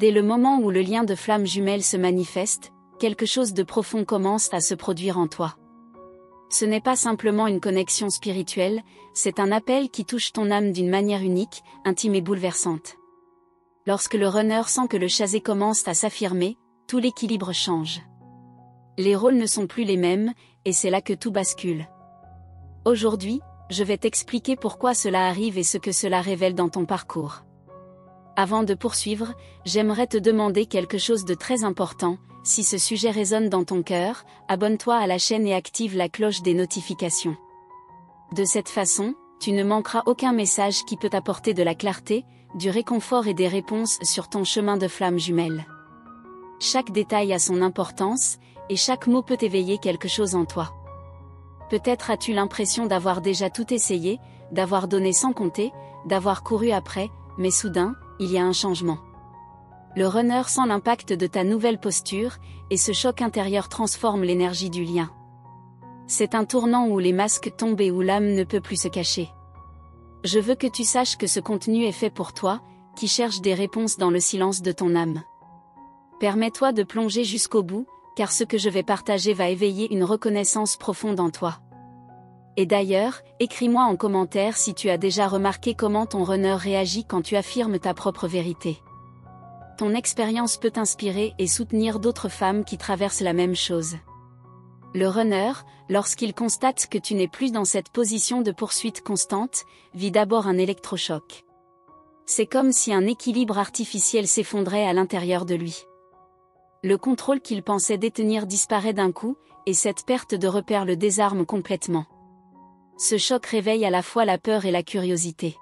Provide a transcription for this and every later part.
dès le moment où le lien de flamme jumelle se manifeste, quelque chose de profond commence à se produire en toi. Ce n'est pas simplement une connexion spirituelle, c'est un appel qui touche ton âme d'une manière unique, intime et bouleversante. Lorsque le runner sent que le chasé commence à s'affirmer, tout l'équilibre change. Les rôles ne sont plus les mêmes, et c'est là que tout bascule. Aujourd'hui, je vais t'expliquer pourquoi cela arrive et ce que cela révèle dans ton parcours. Avant de poursuivre, j'aimerais te demander quelque chose de très important. Si ce sujet résonne dans ton cœur, abonne-toi à la chaîne et active la cloche des notifications. De cette façon, tu ne manqueras aucun message qui peut t'apporter de la clarté, du réconfort et des réponses sur ton chemin de flamme jumelle. Chaque détail a son importance, et chaque mot peut éveiller quelque chose en toi. Peut-être as-tu l'impression d'avoir déjà tout essayé, d'avoir donné sans compter, d'avoir couru après, mais soudain, il y a un changement. Le runner sent l'impact de ta nouvelle posture, et ce choc intérieur transforme l'énergie du lien. C'est un tournant où les masques tombent et où l'âme ne peut plus se cacher. Je veux que tu saches que ce contenu est fait pour toi, qui cherche des réponses dans le silence de ton âme. Permets-toi de plonger jusqu'au bout, car ce que je vais partager va éveiller une reconnaissance profonde en toi. Et d'ailleurs, écris-moi en commentaire si tu as déjà remarqué comment ton runner réagit quand tu affirmes ta propre vérité. Ton expérience peut inspirer et soutenir d'autres femmes qui traversent la même chose. Le runner, lorsqu'il constate que tu n'es plus dans cette position de poursuite constante, vit d'abord un électrochoc. C'est comme si un équilibre artificiel s'effondrait à l'intérieur de lui. Le contrôle qu'il pensait détenir disparaît d'un coup, et cette perte de repère le désarme complètement. Ce choc réveille à la fois la peur et la curiosité.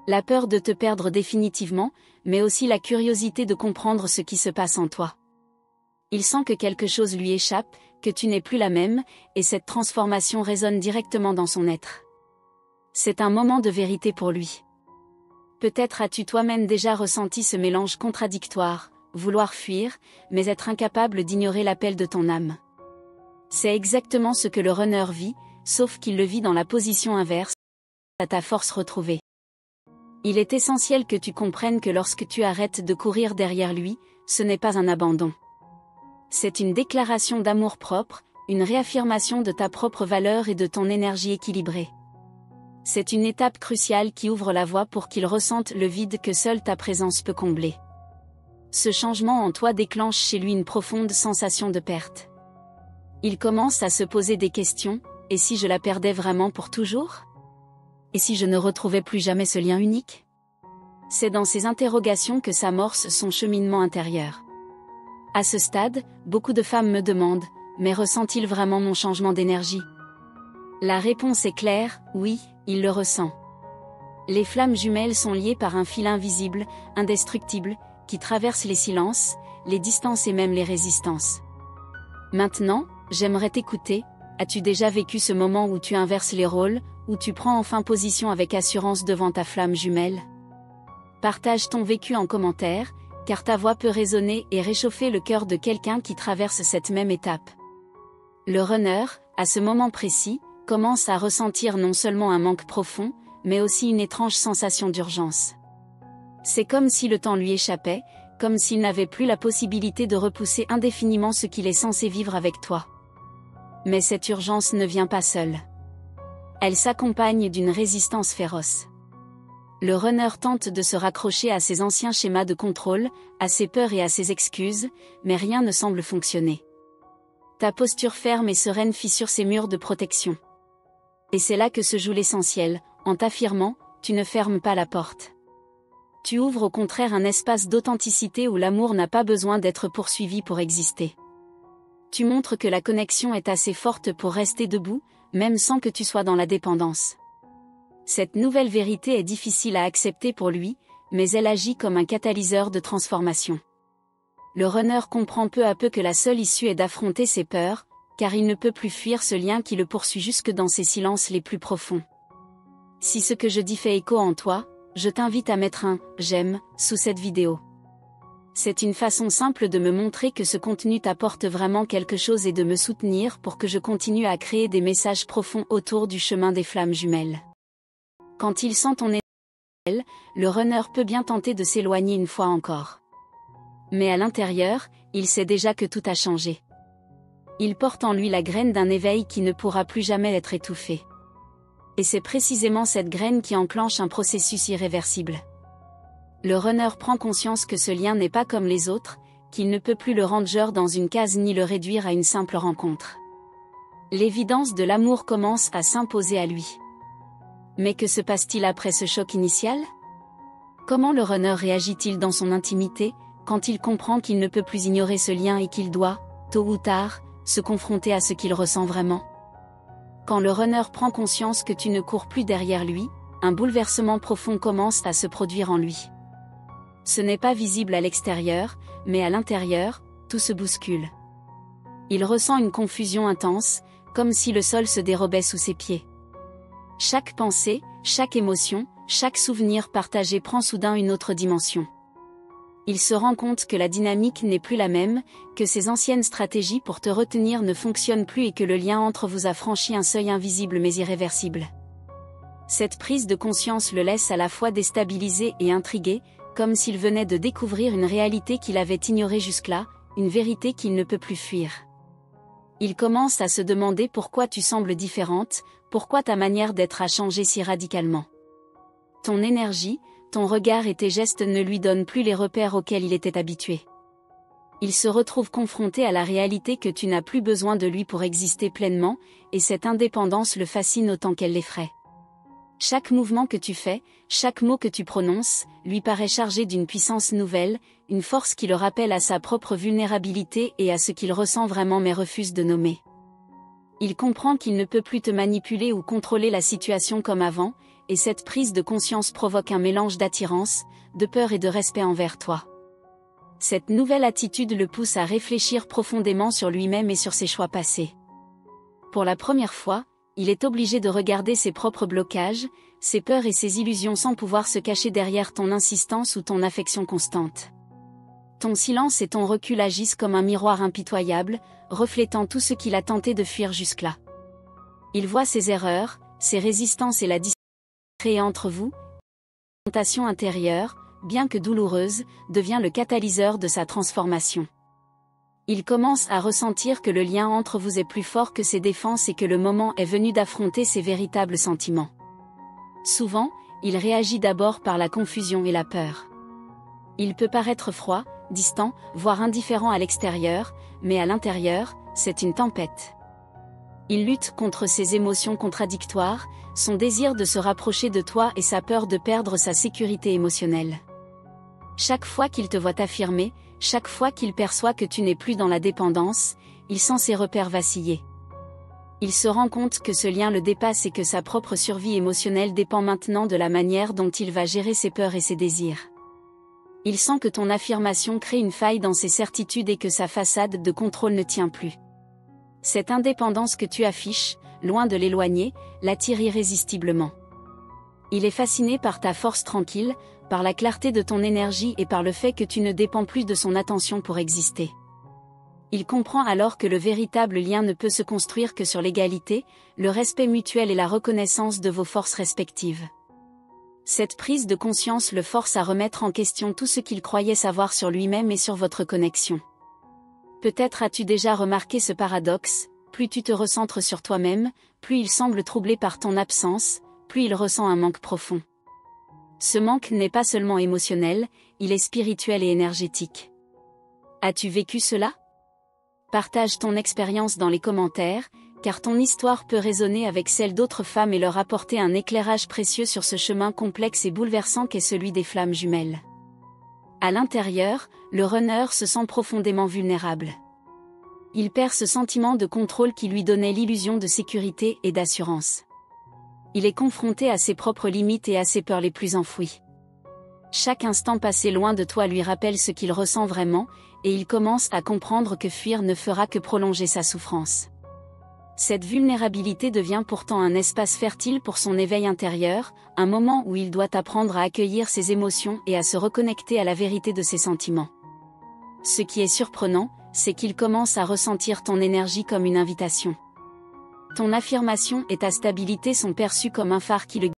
La peur de te perdre définitivement, mais aussi la curiosité de comprendre ce qui se passe en toi. Il sent que quelque chose lui échappe, que tu n'es plus la même, et cette transformation résonne directement dans son être. C'est un moment de vérité pour lui. Peut-être as-tu toi-même déjà ressenti ce mélange contradictoire, vouloir fuir, mais être incapable d'ignorer l'appel de ton âme. C'est exactement ce que le runner vit, sauf qu'il le vit dans la position inverse, à ta force retrouvée. Il est essentiel que tu comprennes que lorsque tu arrêtes de courir derrière lui, ce n'est pas un abandon. C'est une déclaration d'amour-propre, une réaffirmation de ta propre valeur et de ton énergie équilibrée. C'est une étape cruciale qui ouvre la voie pour qu'il ressente le vide que seule ta présence peut combler. Ce changement en toi déclenche chez lui une profonde sensation de perte. Il commence à se poser des questions, et si je la perdais vraiment pour toujours ? Et si je ne retrouvais plus jamais ce lien unique ? C'est dans ces interrogations que s'amorce son cheminement intérieur. À ce stade, beaucoup de femmes me demandent, mais ressent-il vraiment mon changement d'énergie ? La réponse est claire, oui, il le ressent. Les flammes jumelles sont liées par un fil invisible, indestructible, qui traverse les silences, les distances et même les résistances. Maintenant, j'aimerais t'écouter. As-tu déjà vécu ce moment où tu inverses les rôles, où tu prends enfin position avec assurance devant ta flamme jumelle ? Partage ton vécu en commentaire, car ta voix peut résonner et réchauffer le cœur de quelqu'un qui traverse cette même étape. Le runner, à ce moment précis, commence à ressentir non seulement un manque profond, mais aussi une étrange sensation d'urgence. C'est comme si le temps lui échappait, comme s'il n'avait plus la possibilité de repousser indéfiniment ce qu'il est censé vivre avec toi. Mais cette urgence ne vient pas seule. Elle s'accompagne d'une résistance féroce. Le runner tente de se raccrocher à ses anciens schémas de contrôle, à ses peurs et à ses excuses, mais rien ne semble fonctionner. Ta posture ferme et sereine fissure ses murs de protection. Et c'est là que se joue l'essentiel, en t'affirmant, tu ne fermes pas la porte. Tu ouvres au contraire un espace d'authenticité où l'amour n'a pas besoin d'être poursuivi pour exister. Tu montres que la connexion est assez forte pour rester debout, même sans que tu sois dans la dépendance. Cette nouvelle vérité est difficile à accepter pour lui, mais elle agit comme un catalyseur de transformation. Le runner comprend peu à peu que la seule issue est d'affronter ses peurs, car il ne peut plus fuir ce lien qui le poursuit jusque dans ses silences les plus profonds. Si ce que je dis fait écho en toi, je t'invite à mettre un « j'aime » sous cette vidéo. C'est une façon simple de me montrer que ce contenu t'apporte vraiment quelque chose et de me soutenir pour que je continue à créer des messages profonds autour du chemin des flammes jumelles. Quand il sent ton énergie, le runner peut bien tenter de s'éloigner une fois encore. Mais à l'intérieur, il sait déjà que tout a changé. Il porte en lui la graine d'un éveil qui ne pourra plus jamais être étouffé. Et c'est précisément cette graine qui enclenche un processus irréversible. Le runner prend conscience que ce lien n'est pas comme les autres, qu'il ne peut plus le ranger dans une case ni le réduire à une simple rencontre. L'évidence de l'amour commence à s'imposer à lui. Mais que se passe-t-il après ce choc initial? Comment le runner réagit-il dans son intimité, quand il comprend qu'il ne peut plus ignorer ce lien et qu'il doit, tôt ou tard, se confronter à ce qu'il ressent vraiment? Quand le runner prend conscience que tu ne cours plus derrière lui, un bouleversement profond commence à se produire en lui. Ce n'est pas visible à l'extérieur, mais à l'intérieur, tout se bouscule. Il ressent une confusion intense, comme si le sol se dérobait sous ses pieds. Chaque pensée, chaque émotion, chaque souvenir partagé prend soudain une autre dimension. Il se rend compte que la dynamique n'est plus la même, que ses anciennes stratégies pour te retenir ne fonctionnent plus et que le lien entre vous a franchi un seuil invisible mais irréversible. Cette prise de conscience le laisse à la fois déstabilisé et intrigué, comme s'il venait de découvrir une réalité qu'il avait ignorée jusque-là, une vérité qu'il ne peut plus fuir. Il commence à se demander pourquoi tu sembles différente, pourquoi ta manière d'être a changé si radicalement. Ton énergie, ton regard et tes gestes ne lui donnent plus les repères auxquels il était habitué. Il se retrouve confronté à la réalité que tu n'as plus besoin de lui pour exister pleinement, et cette indépendance le fascine autant qu'elle l'effraie. Chaque mouvement que tu fais, chaque mot que tu prononces, lui paraît chargé d'une puissance nouvelle, une force qui le rappelle à sa propre vulnérabilité et à ce qu'il ressent vraiment mais refuse de nommer. Il comprend qu'il ne peut plus te manipuler ou contrôler la situation comme avant, et cette prise de conscience provoque un mélange d'attirance, de peur et de respect envers toi. Cette nouvelle attitude le pousse à réfléchir profondément sur lui-même et sur ses choix passés. Pour la première fois, il est obligé de regarder ses propres blocages, ses peurs et ses illusions sans pouvoir se cacher derrière ton insistance ou ton affection constante. Ton silence et ton recul agissent comme un miroir impitoyable, reflétant tout ce qu'il a tenté de fuir jusque-là. Il voit ses erreurs, ses résistances et la distance créée entre vous. La confrontation intérieure, bien que douloureuse, devient le catalyseur de sa transformation. Il commence à ressentir que le lien entre vous est plus fort que ses défenses et que le moment est venu d'affronter ses véritables sentiments. Souvent, il réagit d'abord par la confusion et la peur. Il peut paraître froid, distant, voire indifférent à l'extérieur, mais à l'intérieur, c'est une tempête. Il lutte contre ses émotions contradictoires, son désir de se rapprocher de toi et sa peur de perdre sa sécurité émotionnelle. Chaque fois qu'il te voit t'affirmer, chaque fois qu'il perçoit que tu n'es plus dans la dépendance, il sent ses repères vaciller. Il se rend compte que ce lien le dépasse et que sa propre survie émotionnelle dépend maintenant de la manière dont il va gérer ses peurs et ses désirs. Il sent que ton affirmation crée une faille dans ses certitudes et que sa façade de contrôle ne tient plus. Cette indépendance que tu affiches, loin de l'éloigner, l'attire irrésistiblement. Il est fasciné par ta force tranquille, par la clarté de ton énergie et par le fait que tu ne dépends plus de son attention pour exister. Il comprend alors que le véritable lien ne peut se construire que sur l'égalité, le respect mutuel et la reconnaissance de vos forces respectives. Cette prise de conscience le force à remettre en question tout ce qu'il croyait savoir sur lui-même et sur votre connexion. Peut-être as-tu déjà remarqué ce paradoxe, plus tu te recentres sur toi-même, plus il semble troublé par ton absence, plus il ressent un manque profond. Ce manque n'est pas seulement émotionnel, il est spirituel et énergétique. As-tu vécu cela? Partage ton expérience dans les commentaires, car ton histoire peut résonner avec celle d'autres femmes et leur apporter un éclairage précieux sur ce chemin complexe et bouleversant qu'est celui des flammes jumelles. À l'intérieur, le runner se sent profondément vulnérable. Il perd ce sentiment de contrôle qui lui donnait l'illusion de sécurité et d'assurance. Il est confronté à ses propres limites et à ses peurs les plus enfouies. Chaque instant passé loin de toi lui rappelle ce qu'il ressent vraiment, et il commence à comprendre que fuir ne fera que prolonger sa souffrance. Cette vulnérabilité devient pourtant un espace fertile pour son éveil intérieur, un moment où il doit apprendre à accueillir ses émotions et à se reconnecter à la vérité de ses sentiments. Ce qui est surprenant, c'est qu'il commence à ressentir ton énergie comme une invitation. Ton affirmation et ta stabilité sont perçues comme un phare qui le guide,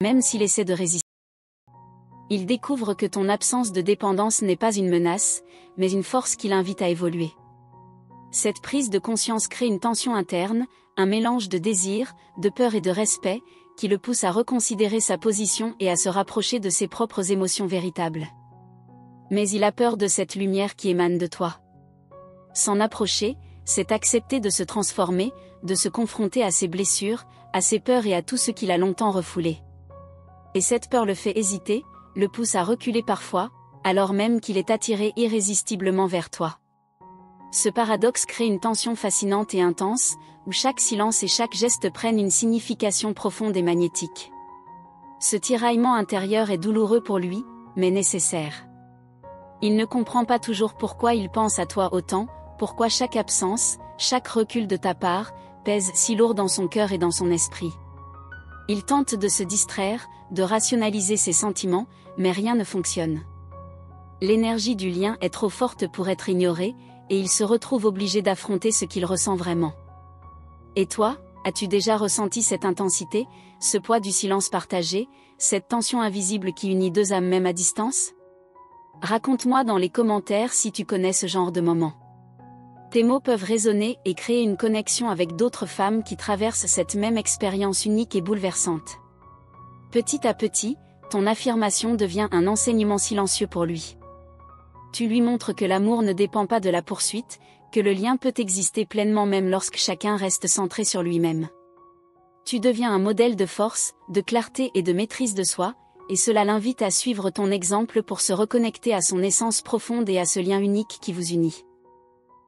même s'il essaie de résister. Il découvre que ton absence de dépendance n'est pas une menace, mais une force qui l'invite à évoluer. Cette prise de conscience crée une tension interne, un mélange de désir, de peur et de respect, qui le pousse à reconsidérer sa position et à se rapprocher de ses propres émotions véritables. Mais il a peur de cette lumière qui émane de toi. S'en approcher, c'est accepter de se transformer, de se confronter à ses blessures, à ses peurs et à tout ce qu'il a longtemps refoulé. Et cette peur le fait hésiter, le pousse à reculer parfois, alors même qu'il est attiré irrésistiblement vers toi. Ce paradoxe crée une tension fascinante et intense, où chaque silence et chaque geste prennent une signification profonde et magnétique. Ce tiraillement intérieur est douloureux pour lui, mais nécessaire. Il ne comprend pas toujours pourquoi il pense à toi autant, pourquoi chaque absence, chaque recul de ta part, pèse si lourd dans son cœur et dans son esprit. Il tente de se distraire, de rationaliser ses sentiments, mais rien ne fonctionne. L'énergie du lien est trop forte pour être ignorée, et il se retrouve obligé d'affronter ce qu'il ressent vraiment. Et toi, as-tu déjà ressenti cette intensité, ce poids du silence partagé, cette tension invisible qui unit deux âmes même à distance? Raconte-moi dans les commentaires si tu connais ce genre de moment. Tes mots peuvent résonner et créer une connexion avec d'autres femmes qui traversent cette même expérience unique et bouleversante. Petit à petit, ton affirmation devient un enseignement silencieux pour lui. Tu lui montres que l'amour ne dépend pas de la poursuite, que le lien peut exister pleinement même lorsque chacun reste centré sur lui-même. Tu deviens un modèle de force, de clarté et de maîtrise de soi, et cela l'invite à suivre ton exemple pour se reconnecter à son essence profonde et à ce lien unique qui vous unit.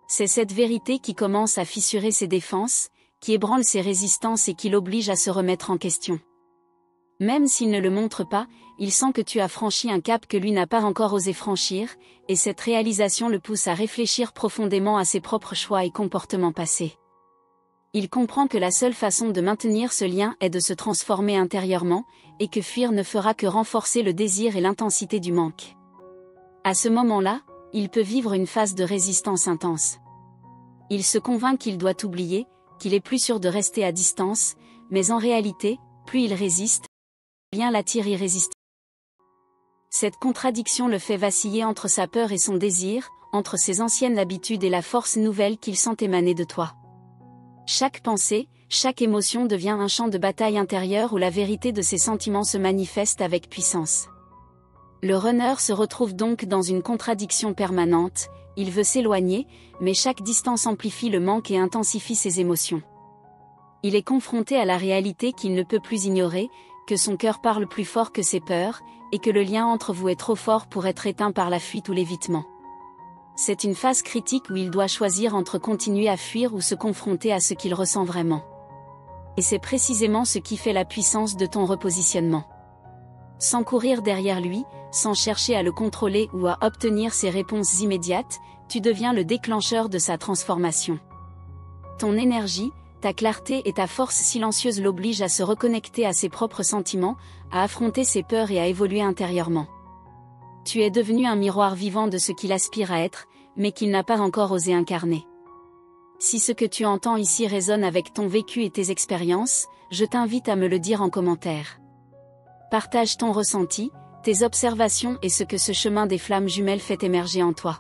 C'est cette vérité qui commence à fissurer ses défenses, qui ébranle ses résistances et qui l'oblige à se remettre en question. Même s'il ne le montre pas, il sent que tu as franchi un cap que lui n'a pas encore osé franchir, et cette réalisation le pousse à réfléchir profondément à ses propres choix et comportements passés. Il comprend que la seule façon de maintenir ce lien est de se transformer intérieurement, et que fuir ne fera que renforcer le désir et l'intensité du manque. À ce moment-là, il peut vivre une phase de résistance intense. Il se convainc qu'il doit oublier, qu'il est plus sûr de rester à distance, mais en réalité, plus il résiste, le lien l'attire irrésistible. Cette contradiction le fait vaciller entre sa peur et son désir, entre ses anciennes habitudes et la force nouvelle qu'il sent émaner de toi. Chaque pensée, chaque émotion devient un champ de bataille intérieur où la vérité de ses sentiments se manifeste avec puissance. Le runner se retrouve donc dans une contradiction permanente, il veut s'éloigner, mais chaque distance amplifie le manque et intensifie ses émotions. Il est confronté à la réalité qu'il ne peut plus ignorer, que son cœur parle plus fort que ses peurs, et que le lien entre vous est trop fort pour être éteint par la fuite ou l'évitement. C'est une phase critique où il doit choisir entre continuer à fuir ou se confronter à ce qu'il ressent vraiment. Et c'est précisément ce qui fait la puissance de ton repositionnement. Sans courir derrière lui, sans chercher à le contrôler ou à obtenir ses réponses immédiates, tu deviens le déclencheur de sa transformation. Ton énergie, ta clarté et ta force silencieuse l'obligent à se reconnecter à ses propres sentiments, à affronter ses peurs et à évoluer intérieurement. Tu es devenu un miroir vivant de ce qu'il aspire à être, mais qu'il n'a pas encore osé incarner. Si ce que tu entends ici résonne avec ton vécu et tes expériences, je t'invite à me le dire en commentaire. Partage ton ressenti, tes observations et ce que ce chemin des flammes jumelles fait émerger en toi.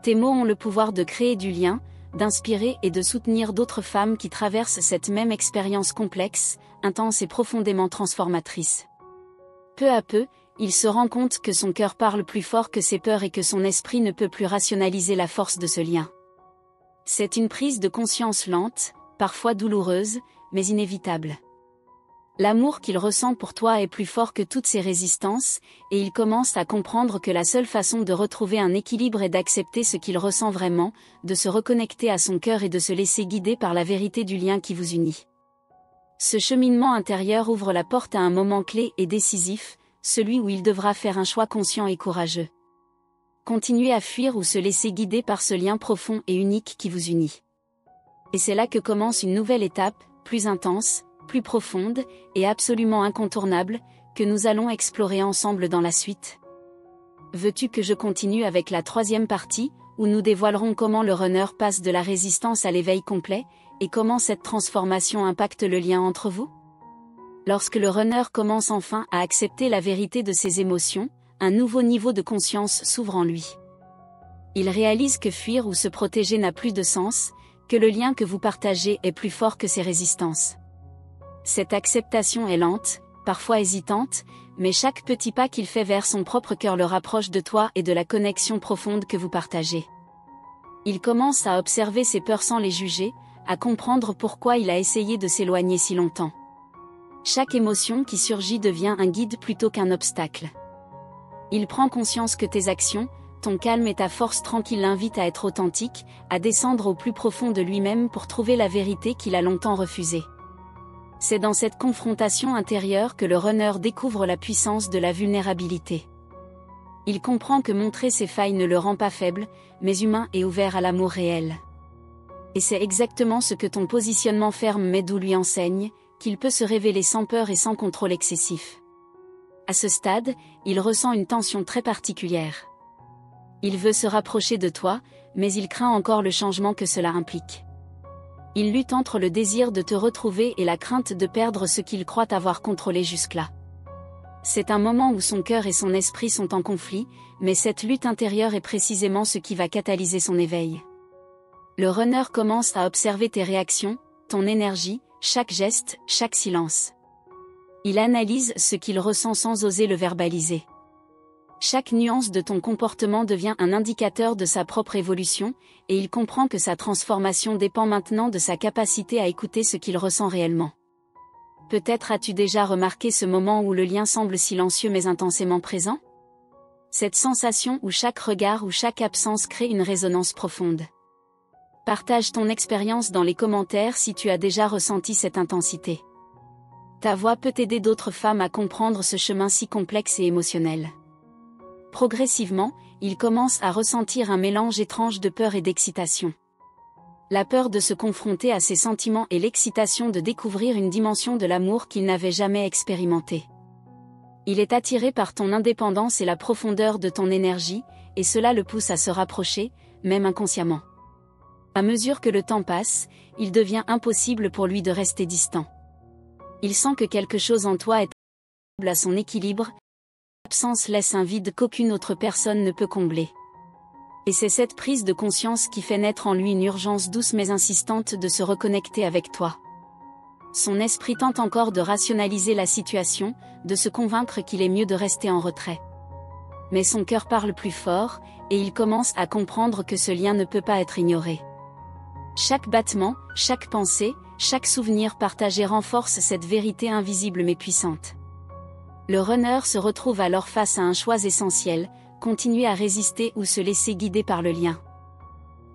Tes mots ont le pouvoir de créer du lien, d'inspirer et de soutenir d'autres femmes qui traversent cette même expérience complexe, intense et profondément transformatrice. Peu à peu, il se rend compte que son cœur parle plus fort que ses peurs et que son esprit ne peut plus rationaliser la force de ce lien. C'est une prise de conscience lente, parfois douloureuse, mais inévitable. L'amour qu'il ressent pour toi est plus fort que toutes ses résistances, et il commence à comprendre que la seule façon de retrouver un équilibre est d'accepter ce qu'il ressent vraiment, de se reconnecter à son cœur et de se laisser guider par la vérité du lien qui vous unit. Ce cheminement intérieur ouvre la porte à un moment clé et décisif, celui où il devra faire un choix conscient et courageux. Continuer à fuir ou se laisser guider par ce lien profond et unique qui vous unit. Et c'est là que commence une nouvelle étape, plus intense, plus profonde, et absolument incontournable, que nous allons explorer ensemble dans la suite. Veux-tu que je continue avec la troisième partie, où nous dévoilerons comment le runner passe de la résistance à l'éveil complet, et comment cette transformation impacte le lien entre vous? Lorsque le runner commence enfin à accepter la vérité de ses émotions, un nouveau niveau de conscience s'ouvre en lui. Il réalise que fuir ou se protéger n'a plus de sens, que le lien que vous partagez est plus fort que ses résistances. Cette acceptation est lente, parfois hésitante, mais chaque petit pas qu'il fait vers son propre cœur le rapproche de toi et de la connexion profonde que vous partagez. Il commence à observer ses peurs sans les juger, à comprendre pourquoi il a essayé de s'éloigner si longtemps. Chaque émotion qui surgit devient un guide plutôt qu'un obstacle. Il prend conscience que tes actions, ton calme et ta force tranquille l'invitent à être authentique, à descendre au plus profond de lui-même pour trouver la vérité qu'il a longtemps refusée. C'est dans cette confrontation intérieure que le runner découvre la puissance de la vulnérabilité. Il comprend que montrer ses failles ne le rend pas faible, mais humain et ouvert à l'amour réel. Et c'est exactement ce que ton positionnement ferme mais doux lui enseigne, qu'il peut se révéler sans peur et sans contrôle excessif. À ce stade, il ressent une tension très particulière. Il veut se rapprocher de toi, mais il craint encore le changement que cela implique. Il lutte entre le désir de te retrouver et la crainte de perdre ce qu'il croit avoir contrôlé jusque-là. C'est un moment où son cœur et son esprit sont en conflit, mais cette lutte intérieure est précisément ce qui va catalyser son éveil. Le runner commence à observer tes réactions, ton énergie, chaque geste, chaque silence. Il analyse ce qu'il ressent sans oser le verbaliser. Chaque nuance de ton comportement devient un indicateur de sa propre évolution, et il comprend que sa transformation dépend maintenant de sa capacité à écouter ce qu'il ressent réellement. Peut-être as-tu déjà remarqué ce moment où le lien semble silencieux mais intensément présent? Cette sensation où chaque regard ou chaque absence crée une résonance profonde. Partage ton expérience dans les commentaires si tu as déjà ressenti cette intensité. Ta voix peut aider d'autres femmes à comprendre ce chemin si complexe et émotionnel. Progressivement, il commence à ressentir un mélange étrange de peur et d'excitation. La peur de se confronter à ses sentiments et l'excitation de découvrir une dimension de l'amour qu'il n'avait jamais expérimentée. Il est attiré par ton indépendance et la profondeur de ton énergie, et cela le pousse à se rapprocher, même inconsciemment. À mesure que le temps passe, il devient impossible pour lui de rester distant. Il sent que quelque chose en toi est à son équilibre, l'absence laisse un vide qu'aucune autre personne ne peut combler. Et c'est cette prise de conscience qui fait naître en lui une urgence douce mais insistante de se reconnecter avec toi. Son esprit tente encore de rationaliser la situation, de se convaincre qu'il est mieux de rester en retrait. Mais son cœur parle plus fort, et il commence à comprendre que ce lien ne peut pas être ignoré. Chaque battement, chaque pensée, chaque souvenir partagé renforce cette vérité invisible mais puissante. Le runner se retrouve alors face à un choix essentiel, continuer à résister ou se laisser guider par le lien.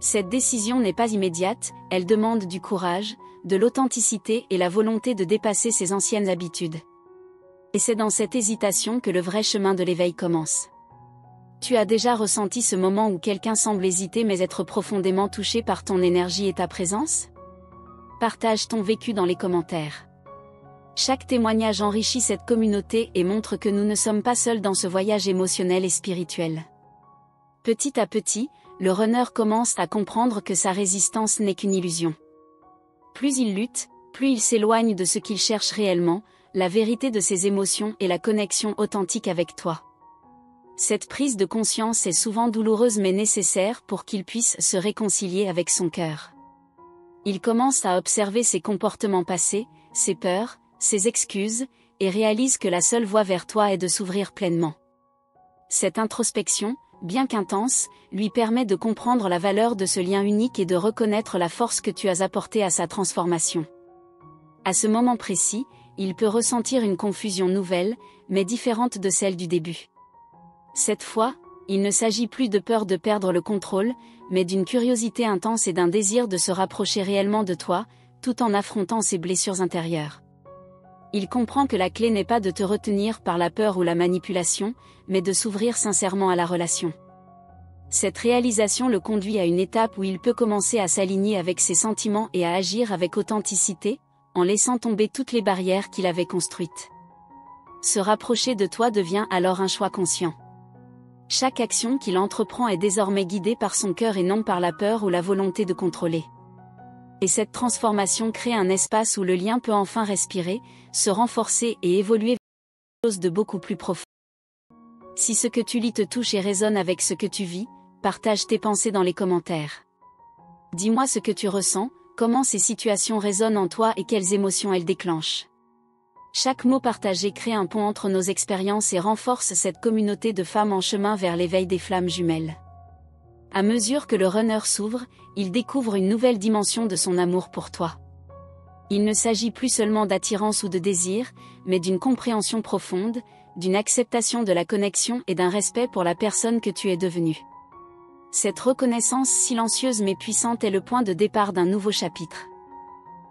Cette décision n'est pas immédiate, elle demande du courage, de l'authenticité et la volonté de dépasser ses anciennes habitudes. Et c'est dans cette hésitation que le vrai chemin de l'éveil commence. Tu as déjà ressenti ce moment où quelqu'un semble hésiter mais être profondément touché par ton énergie et ta présence? Partage ton vécu dans les commentaires. Chaque témoignage enrichit cette communauté et montre que nous ne sommes pas seuls dans ce voyage émotionnel et spirituel. Petit à petit, le runner commence à comprendre que sa résistance n'est qu'une illusion. Plus il lutte, plus il s'éloigne de ce qu'il cherche réellement, la vérité de ses émotions et la connexion authentique avec toi. Cette prise de conscience est souvent douloureuse mais nécessaire pour qu'il puisse se réconcilier avec son cœur. Il commence à observer ses comportements passés, ses peurs, ses excuses, et réalise que la seule voie vers toi est de s'ouvrir pleinement. Cette introspection, bien qu'intense, lui permet de comprendre la valeur de ce lien unique et de reconnaître la force que tu as apportée à sa transformation. À ce moment précis, il peut ressentir une confusion nouvelle, mais différente de celle du début. Cette fois, il ne s'agit plus de peur de perdre le contrôle, mais d'une curiosité intense et d'un désir de se rapprocher réellement de toi, tout en affrontant ses blessures intérieures. Il comprend que la clé n'est pas de te retenir par la peur ou la manipulation, mais de s'ouvrir sincèrement à la relation. Cette réalisation le conduit à une étape où il peut commencer à s'aligner avec ses sentiments et à agir avec authenticité, en laissant tomber toutes les barrières qu'il avait construites. Se rapprocher de toi devient alors un choix conscient. Chaque action qu'il entreprend est désormais guidée par son cœur et non par la peur ou la volonté de contrôler. Et cette transformation crée un espace où le lien peut enfin respirer, se renforcer et évoluer vers quelque chose de beaucoup plus profond. Si ce que tu lis te touche et résonne avec ce que tu vis, partage tes pensées dans les commentaires. Dis-moi ce que tu ressens, comment ces situations résonnent en toi et quelles émotions elles déclenchent. Chaque mot partagé crée un pont entre nos expériences et renforce cette communauté de femmes en chemin vers l'éveil des flammes jumelles. À mesure que le runner s'ouvre, il découvre une nouvelle dimension de son amour pour toi. Il ne s'agit plus seulement d'attirance ou de désir, mais d'une compréhension profonde, d'une acceptation de la connexion et d'un respect pour la personne que tu es devenue. Cette reconnaissance silencieuse mais puissante est le point de départ d'un nouveau chapitre.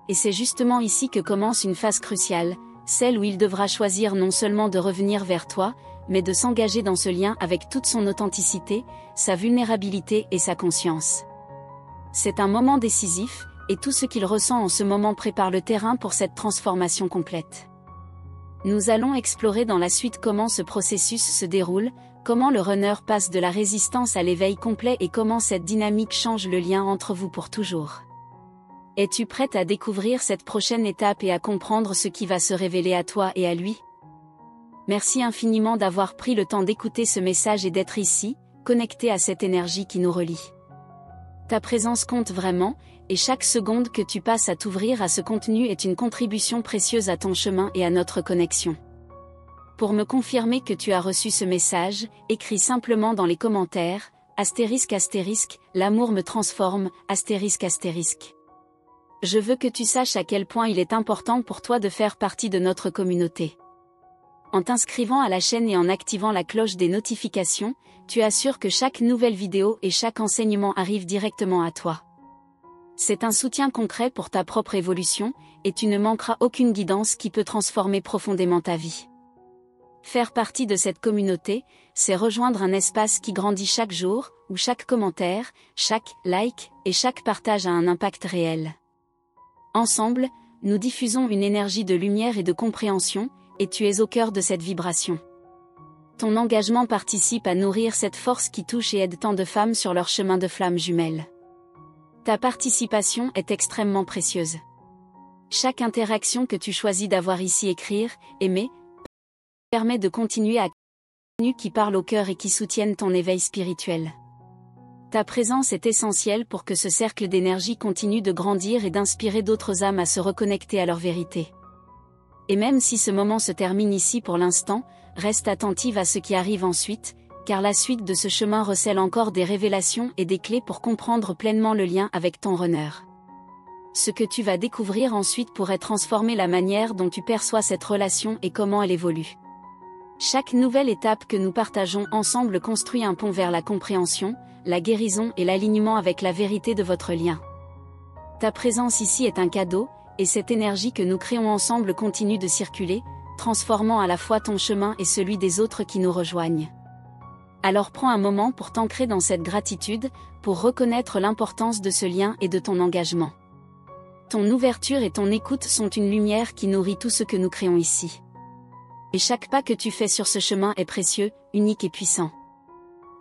Et c'est justement ici que commence une phase cruciale, celle où il devra choisir non seulement de revenir vers toi, mais de s'engager dans ce lien avec toute son authenticité, sa vulnérabilité et sa conscience. C'est un moment décisif, et tout ce qu'il ressent en ce moment prépare le terrain pour cette transformation complète. Nous allons explorer dans la suite comment ce processus se déroule, comment le runner passe de la résistance à l'éveil complet et comment cette dynamique change le lien entre vous pour toujours. Es-tu prête à découvrir cette prochaine étape et à comprendre ce qui va se révéler à toi et à lui? Merci infiniment d'avoir pris le temps d'écouter ce message et d'être ici, connecté à cette énergie qui nous relie. Ta présence compte vraiment, et chaque seconde que tu passes à t'ouvrir à ce contenu est une contribution précieuse à ton chemin et à notre connexion. Pour me confirmer que tu as reçu ce message, écris simplement dans les commentaires, ***, l'amour me transforme, ***. Je veux que tu saches à quel point il est important pour toi de faire partie de notre communauté. En t'inscrivant à la chaîne et en activant la cloche des notifications, tu assures que chaque nouvelle vidéo et chaque enseignement arrive directement à toi. C'est un soutien concret pour ta propre évolution, et tu ne manqueras aucune guidance qui peut transformer profondément ta vie. Faire partie de cette communauté, c'est rejoindre un espace qui grandit chaque jour, où chaque commentaire, chaque like et chaque partage a un impact réel. Ensemble, nous diffusons une énergie de lumière et de compréhension, et tu es au cœur de cette vibration. Ton engagement participe à nourrir cette force qui touche et aide tant de femmes sur leur chemin de flammes jumelles. Ta participation est extrêmement précieuse. Chaque interaction que tu choisis d'avoir ici écrire, aimer, permet de continuer à contenu qui parle au cœur et qui soutiennent ton éveil spirituel. Ta présence est essentielle pour que ce cercle d'énergie continue de grandir et d'inspirer d'autres âmes à se reconnecter à leur vérité. Et même si ce moment se termine ici pour l'instant, reste attentive à ce qui arrive ensuite, car la suite de ce chemin recèle encore des révélations et des clés pour comprendre pleinement le lien avec ton runner. Ce que tu vas découvrir ensuite pourrait transformer la manière dont tu perçois cette relation et comment elle évolue. Chaque nouvelle étape que nous partageons ensemble construit un pont vers la compréhension, la guérison et l'alignement avec la vérité de votre lien. Ta présence ici est un cadeau, et cette énergie que nous créons ensemble continue de circuler, transformant à la fois ton chemin et celui des autres qui nous rejoignent. Alors prends un moment pour t'ancrer dans cette gratitude, pour reconnaître l'importance de ce lien et de ton engagement. Ton ouverture et ton écoute sont une lumière qui nourrit tout ce que nous créons ici. Et chaque pas que tu fais sur ce chemin est précieux, unique et puissant.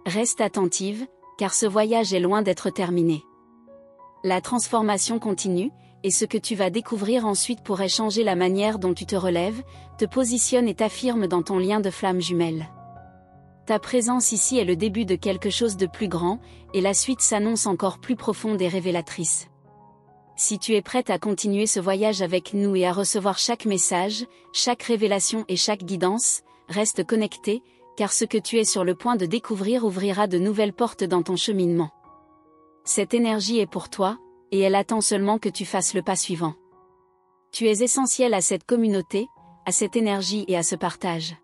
Reste attentive, car ce voyage est loin d'être terminé. La transformation continue, et ce que tu vas découvrir ensuite pourrait changer la manière dont tu te relèves, te positionnes et t'affirmes dans ton lien de flamme jumelle. Ta présence ici est le début de quelque chose de plus grand, et la suite s'annonce encore plus profonde et révélatrice. Si tu es prête à continuer ce voyage avec nous et à recevoir chaque message, chaque révélation et chaque guidance, reste connecté, car ce que tu es sur le point de découvrir ouvrira de nouvelles portes dans ton cheminement. Cette énergie est pour toi, et elle attend seulement que tu fasses le pas suivant. Tu es essentiel à cette communauté, à cette énergie et à ce partage.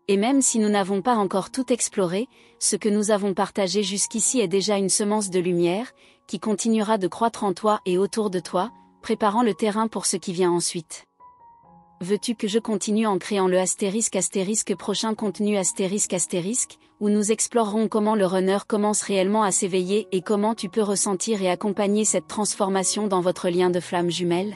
Et même si nous n'avons pas encore tout exploré, ce que nous avons partagé jusqu'ici est déjà une semence de lumière, qui continuera de croître en toi et autour de toi, préparant le terrain pour ce qui vient ensuite. Veux-tu que je continue en créant le *** prochain contenu ***, où nous explorerons comment le runner commence réellement à s'éveiller et comment tu peux ressentir et accompagner cette transformation dans votre lien de flamme jumelle?